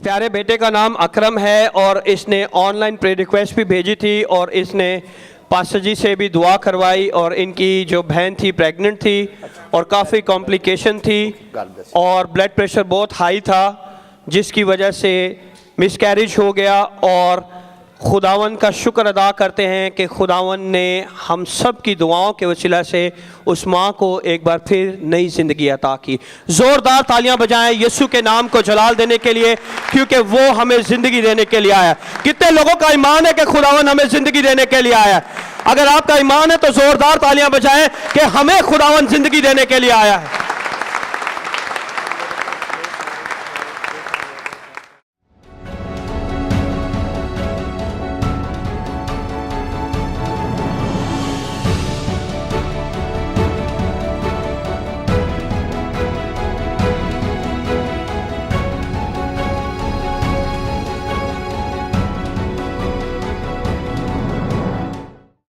प्यारे बेटे का नाम अकरम है और इसने ऑनलाइन प्रे रिक्वेस्ट भी भेजी थी और इसने पास्टर जी से भी दुआ करवाई और इनकी जो बहन थी प्रेग्नेंट थी और काफ़ी कॉम्प्लिकेशन थी और ब्लड प्रेशर बहुत हाई था जिसकी वजह से मिसकैरेज हो गया। और खुदावन का शुक्र अदा करते हैं कि खुदावन ने हम सब की दुआओं के वसीला से उस माँ को एक बार फिर नई ज़िंदगी अता की। ज़ोरदार तालियां बजाएं यीशु के नाम को जलाल देने के लिए, क्योंकि वो हमें ज़िंदगी देने के लिए आया। कितने लोगों का ईमान है कि खुदावन हमें ज़िंदगी देने के लिए आया? अगर आपका ईमान है तो ज़ोरदार तालियां बजाएं कि हमें खुदावन ज़िंदगी देने के लिए आया है।